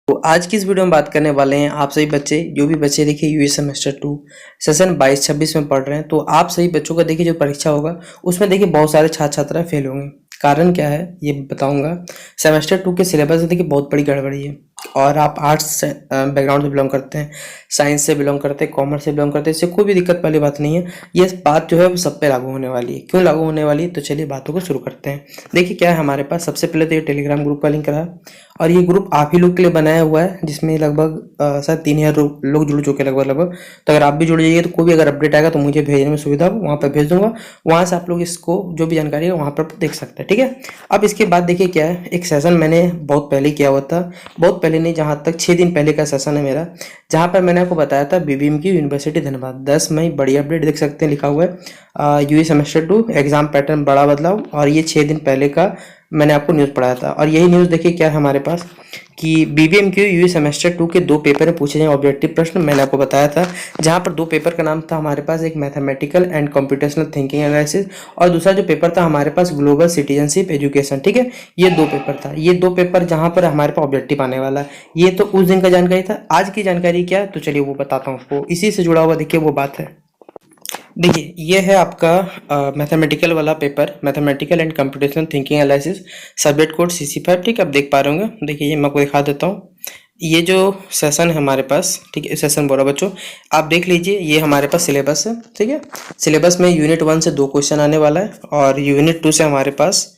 तो आज की इस वीडियो में बात करने वाले हैं आप सभी बच्चे जो भी बच्चे देखिए यूए सेमेस्टर 2 सेशन 22-26 में पढ़ रहे हैं। तो आप सभी बच्चों का देखिए जो परीक्षा होगा उसमें देखिए बहुत सारे छात्र छात्राएं फेल होंगे। कारण क्या है ये बताऊंगा। सेमेस्टर 2 के सिलेबस में देखिए बहुत बड़ी गड़बड़ी है और आप आर्ट्स बैकग्राउंड से बिलोंग करते हैं, साइंस से बिलोंग करते हैं, कॉमर्स से बिलोंग करते हैं, इससे कोई भी दिक्कत वाली बात नहीं है। ये बात जो है वो सब पे लागू होने वाली है। क्यों लागू होने वाली है तो चलिए बातों को शुरू करते हैं। देखिए क्या है हमारे पास, सबसे पहले तो ये टेलीग्राम ग्रुप का लिंक रहा और ये ग्रुप आप ही लोग के लिए बनाया हुआ है जिसमें लगभग शायद 3000 लोग जुड़ चुके हैं लगभग। तो अगर आप भी जुड़ जाइए तो कोई भी अगर अपडेट आएगा तो मुझे भेजने में सुविधा हो, वहाँ पर भेज दूंगा। वहाँ से आप लोग इसको जो भी जानकारी है वहाँ पर देख सकते हैं, ठीक है। अब इसके बाद देखिए क्या है, एक सेशन मैंने बहुत पहले किया हुआ था, बहुत पहले नहीं, जहाँ तक 6 दिन पहले का सेशन है मेरा, जहाँ पर मैंने आपको बताया था बीबीएम की यूनिवर्सिटी धनबाद 10 मई बड़ी अपडेट देख सकते हैं, लिखा हुआ है यूए सेमेस्टर 2 एग्जाम पैटर्न बड़ा बदलाव। और ये 6 दिन पहले का मैंने आपको न्यूज़ पढ़ाया था और यही न्यूज़ देखिए क्या है हमारे पास कि बीबीएम क्यू यूए सेमेस्टर 2 के 2 पेपर में पूछे जाए ऑब्जेक्टिव प्रश्न मैंने आपको बताया था। जहां पर 2 पेपर का नाम था हमारे पास, एक mathematical and computational thinking analysis और दूसरा जो पेपर था हमारे पास ग्लोबल सिटीजनशिप एजुकेशन, ठीक है। ये 2 पेपर था, ये 2 पेपर जहां पर हमारे पास ऑब्जेक्टिव आने वाला है। ये तो उस दिन का जानकारी था। आज की जानकारी क्या है तो चलिए वो बताता हूँ आपको, इसी से जुड़ा हुआ देखिए वो बात है। देखिए ये है आपका मैथमेटिकल वाला paper, mathematical and computational thinking analysis, subject code CC5, ठीक है। आप देख पा रहे होंगे, देखिए ये मैं आपको दिखा देता हूँ। ये जो सेशन है हमारे पास, ठीक है, सेशन बोला बच्चों, आप देख लीजिए ये हमारे पास सिलेबस है, ठीक है। सिलेबस में यूनिट 1 से 2 क्वेश्चन आने वाला है और यूनिट 2 से हमारे पास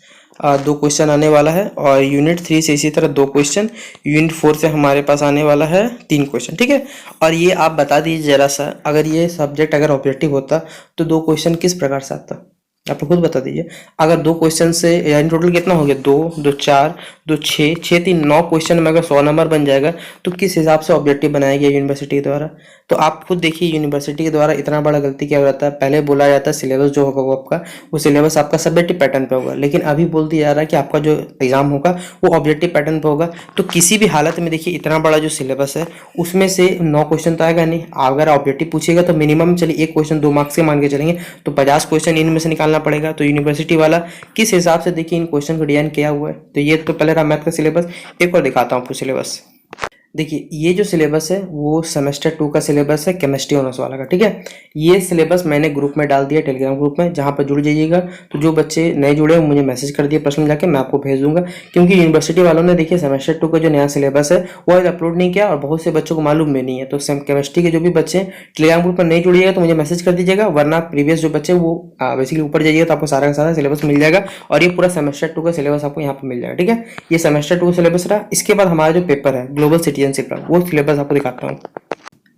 2 क्वेश्चन आने वाला है और यूनिट 3 से इसी तरह 2 क्वेश्चन, यूनिट 4 से हमारे पास आने वाला है 3 क्वेश्चन, ठीक है। और ये आप बता दीजिए जरा सा, अगर ये सब्जेक्ट अगर ऑब्जेक्टिव होता तो 2 क्वेश्चन किस प्रकार से आता, आप खुद बता दीजिए। अगर 2 क्वेश्चन से यानी टोटल कितना हो गया, 2 2 4 2 6 6 3 9 क्वेश्चन में अगर 100 नंबर बन जाएगा तो किस हिसाब से ऑब्जेक्टिव बनाया गया यूनिवर्सिटी के द्वारा। तो आप खुद देखिए यूनिवर्सिटी के द्वारा इतना बड़ा गलती क्या हो जाता है। पहले बोला जाता है सिलेबस जो होगा वो आपका, वो सिलेबस आपका सब्जेक्टिव पैटर्न पे होगा, लेकिन अभी बोल दिया जा रहा है कि आपका जो एग्जाम होगा वो ऑब्जेक्टिव पैटर्न पे होगा। तो किसी भी हालत में देखिए इतना बड़ा जो सिलेबस है उसमें से 9 क्वेश्चन तो आएगा नहीं। अगर ऑब्जेक्टिव पूछेगा तो मिनिमम चलिए 1 क्वेश्चन 2 मार्क्स के मान के चलेंगे तो 50 क्वेश्चन इनमें से निकालना पड़ेगा। तो यूनिवर्सिटी वाला किस हिसाब से देखिए इन क्वेश्चन को डिजाइन किया हुआ है। तो ये तो पहले रहा मैथ का सिलेबस। एक और दिखाता हूँ आपको सिलेबस। देखिए ये जो सिलेबस है वो सेमेस्टर 2 का सिलेबस है केमिस्ट्री ऑनर्स वाला का, ठीक है। ये सिलेबस मैंने ग्रुप में डाल दिया, टेलीग्राम ग्रुप में, जहाँ पर जुड़ जाइएगा। तो जो बच्चे नए जुड़े हैं मुझे मैसेज कर दिए पर्सनल जाके, मैं आपको भेज दूंगा। क्योंकि यूनिवर्सिटी वालों ने देखिए सेमेस्टर 2 का जो नया सिलेबस है वो आज अपलोड नहीं किया और बहुत से बच्चों को मालूम भी नहीं है। तो केमिस्ट्री के जो भी बच्चे टेलीग्राम ग्रुप पर नहीं जुड़िएगा तो मुझे मैसेज कर दीजिएगा, वरना प्रीवियस जो बच्चे वो बेसिकली ऊपर जाइएगा तो आपको सारा का सारा सिलेबस मिल जाएगा और ये पूरा सेमेस्टर 2 का सिलेबस आपको यहाँ पर मिल जाएगा, ठीक है। ये सेमेस्टर 2 का सिलेबस रहा। इसके बाद हमारा जो पेपर है ग्लोबल सिटीजनशिप का, वो सिलेबस आपको दिखाता हूँ।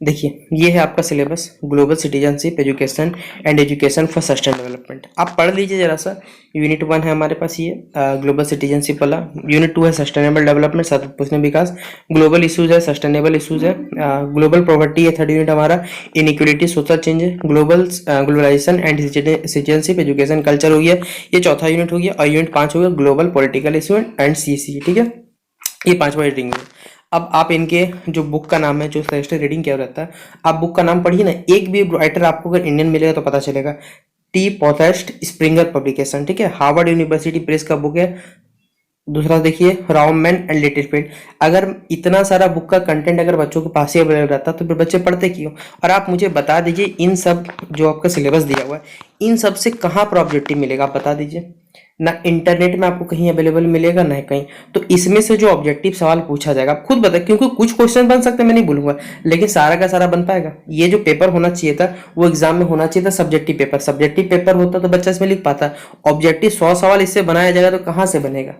देखिए ये है आपका syllabus global citizenship education and education for sustain development. आप पढ़ लीजिए जरा सा। यूनिट 1 है हमारे पास ये ग्लोबल सिटीजनशिप वाला, यूनिट 2 है सस्टेनेबल डेवलपमेंट सतत पोषण विकास, ग्लोबल इशूज है, सस्टेनेबल इशूज है, ग्लोबल पॉवर्टी है, थर्ड यूनिट हमारा इनइक्वलिटी सोशल चेंज है, globalisation and citizenship education culture हो गया, ये चौथा यूनिट हो गया। और यूनिट 5 हो गया global political issue and CC, ठीक है। ये 5वां रीडिंग है। अब आप इनके जो बुक का नाम है, जो सजेस्टेड रीडिंग क्या रहता है, आप बुक का नाम पढ़िए ना। एक भी राइटर आपको अगर इंडियन मिलेगा तो पता चलेगा, टी पॉथेस्ट स्प्रिंगर पब्लिकेशन, ठीक है, हार्वर्ड यूनिवर्सिटी प्रेस का बुक है। दूसरा देखिए राउमैन एंड लिटिलफील्ड। अगर इतना सारा बुक का कंटेंट अगर बच्चों के पास ही अवेलेबल रहता तो फिर बच्चे पढ़ते क्यों। और आप मुझे बता दीजिए इन सब जो आपका सिलेबस दिया हुआ है इन सब से कहाँ पर ऑब्जेक्टिव मिलेगा, आप बता दीजिए ना। इंटरनेट में आपको कहीं अवेलेबल मिलेगा ना कहीं। तो इसमें से जो ऑब्जेक्टिव सवाल पूछा जाएगा आप खुद बताइए, क्योंकि कुछ क्वेश्चन बन सकते हैं मैं नहीं बोलूंगा, लेकिन सारा का सारा बन पाएगा। ये जो पेपर होना चाहिए था वो एग्जाम में होना चाहिए था सब्जेक्टिव पेपर। सब्जेक्टिव पेपर होता तो बच्चा इसमें लिख पाता। ऑब्जेक्टिव 100 सवाल इससे बनाया जाएगा तो कहाँ से बनेगा।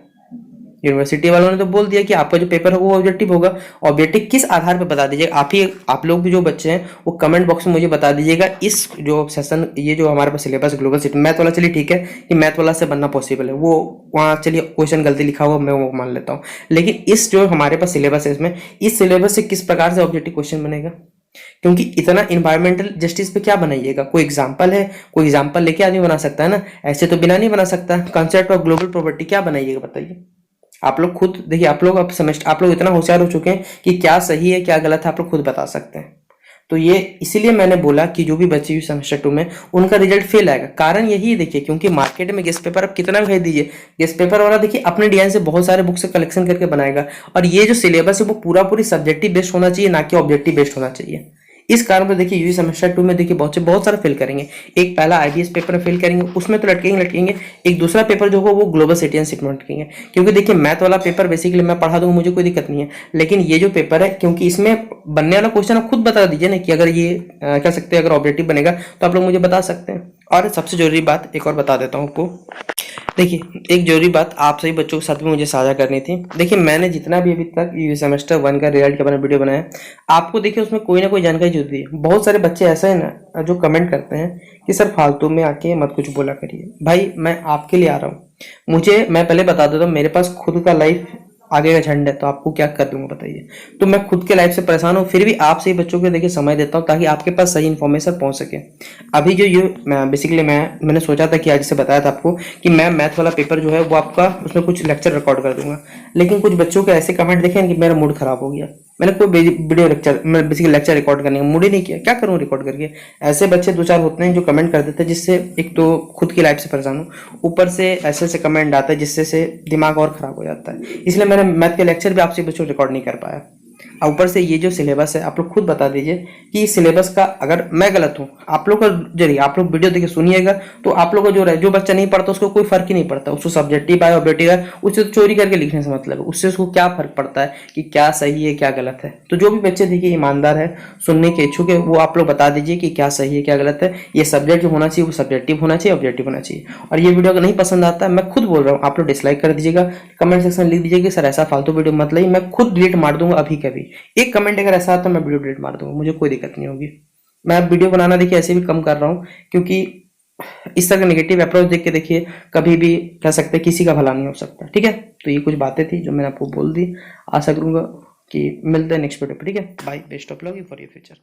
यूनिवर्सिटी वालों ने तो बोल दिया कि आपका जो पेपर होगा वो ऑब्जेक्टिव होगा। ऑब्जेक्टिव किस आधार पर बता दीजिएगा आप लोग भी जो बच्चे हैं वो कमेंट बॉक्स में मुझे बता दीजिएगा। इस जो सेशन ये जो हमारे पास सिलेबस ग्लोबल सिटी मैथ वाला, चलिए ठीक है कि मैथ वाला से बनना पॉसिबल है, वो वहाँ चलिए क्वेश्चन गलती लिखा हुआ मैं वो मान लेता हूँ। लेकिन इस जो हमारे पास सिलेबस है इसमें, इस सिलेबस से किस प्रकार से ऑब्जेक्टिव क्वेश्चन बनेगा। क्योंकि इतना इन्वायरमेंटल जस्टिस पे क्या बनाइएगा, कोई एग्जांपल है, कोई एग्जांपल लेके आदमी बना सकता है ना, ऐसे तो बिना नहीं बना सकता। कंसेप्ट ऑफ ग्लोबल प्रॉपर्टी क्या बनाइएगा बताइए। आप लोग खुद देखिए, आप लोग इतना होशियार हो चुके हैं कि क्या सही है क्या गलत है आप लोग खुद बता सकते हैं। तो ये इसीलिए मैंने बोला कि जो भी बच्चे यूं सेमेस्टर 2 में उनका रिजल्ट फेल आएगा। कारण यही है, देखिए, क्योंकि मार्केट में गेस्ट पेपर आप कितना भी भेज दीजिए, गेस्ट पेपर वाला देखिए अपने डिजाइन से बहुत सारे बुक से कलेक्शन करके बनाएगा, और ये जो सिलेबस है वो पूरा पूरी सब्जेक्टिव बेस्ड होना चाहिए, ना कि ऑब्जेक्टिव बेस्ड होना चाहिए। इस कारण पर देखिए यूजी सेमेस्टर 2 में देखिए बहुत सारे फेल करेंगे। एक पहला आईबीएस पेपर में फेल करेंगे, उसमें तो लटकेंगे। एक दूसरा पेपर जो होगा वो ग्लोबल सिटीजनशिप में लटकेंगे, क्योंकि देखिए मैथ वाला पेपर बेसिकली मैं पढ़ा दूंगा, मुझे कोई दिक्कत नहीं है। लेकिन ये जो पेपर है, क्योंकि इसमें बनने वाला क्वेश्चन आप खुद बता दीजिए ना कि अगर ये कह सकते हैं अगर ऑब्जेक्टिव बनेगा तो आप लोग मुझे बता सकते हैं। और सबसे जरूरी बात एक और बता देता हूँ आपको। देखिए, एक जरूरी बात आप सभी बच्चों के साथ में मुझे साझा करनी थी। देखिए, मैंने जितना भी अभी तक ये सेमेस्टर 1 का रिजल्ट के बारे में वीडियो बनाया, आपको देखिए उसमें कोई ना कोई जानकारी जो दी है। बहुत सारे बच्चे ऐसे हैं ना जो कमेंट करते हैं कि सर फालतू में आके मत कुछ बोला करिए। भाई, मैं आपके लिए आ रहा हूँ। मैं पहले बता देता हूँ, मेरे पास खुद का लाइफ आगे का झंड है, तो आपको क्या कर दूंगा बताइए। तो मैं खुद के लाइफ से परेशान हूँ, फिर भी आप सही बच्चों को देखिए समय देता हूँ ताकि आपके पास सही इन्फॉर्मेशन पहुंच सके। अभी जो ये बेसिकली मैंने सोचा था कि आज से बताया था आपको कि मैं मैथ वाला पेपर जो है वो आपका उसमें कुछ लेक्चर रिकॉर्ड कर दूंगा। लेकिन कुछ बच्चों के ऐसे कमेंट देखे कि मेरा मूड खराब हो गया, मैंने कोई video lecture basically lecture record करने का मूड ही नहीं किया। क्या करूँ रिकॉर्ड करके? ऐसे बच्चे दो चार होते हैं जो कमेंट कर देते हैं, जिससे एक तो खुद की लाइफ से परेशान हूँ, ऊपर से ऐसे कमेंट आता है जिससे से दिमाग और खराब हो जाता है। इसलिए मैंने मैथ के लेक्चर भी आपसे बच्चों रिकॉर्ड नहीं कर पाया। और ऊपर से ये जो सिलेबस है, आप लोग खुद बता दीजिए कि इस सिलेबस का अगर मैं गलत हूँ, आप लोग का जरिए आप लोग वीडियो देखिए सुनिएगा, तो आप लोग का जो बच्चा नहीं पढ़ता उसको कोई फर्क ही नहीं पड़ता। उसको सब्जेक्टिव है ऑब्जेक्टिव है, उससे तो चोरी करके लिखने से मतलब है, उससे उसको क्या फर्क पड़ता है कि क्या सही है क्या गलत है। तो जो भी बच्चे देखिए ईमानदार है, सुनने के इच्छुक है, वो आप लोग बता दीजिए कि क्या सही है क्या गलत है। ये सब्जेक्ट जो होना चाहिए वो सब्जेक्टिव होना चाहिए, ऑब्जेक्टिव होना चाहिए। और ये वीडियो अगर नहीं पसंद आता है, मैं खुद बोल रहा हूँ, आप लोग डिसलाइक कर दीजिएगा, कमेंट सेक्शन में लिख दीजिए कि सर ऐसा फालतू वीडियो मत लाइए, मैं खुद डिलीट मार दूंगा अभी कभी। एक कमेंट अगर ऐसा आता मैं वीडियो डिलीट मार दूंगा, मुझे कोई दिक्कत नहीं होगी। मैं वीडियो बनाना देखिए ऐसे भी कम कर रहा हूँ, क्योंकि इस तरह का नेगेटिव अप्रोच देख के देखिए कभी भी कह सकते हैं किसी का भला नहीं हो सकता। ठीक है, तो ये कुछ बातें थी जो मैंने आपको बोल दी। आशा करूंगा कि मिलते हैं नेक्स्ट वीडियो पर। ठीक है, bye, best of luck for your future.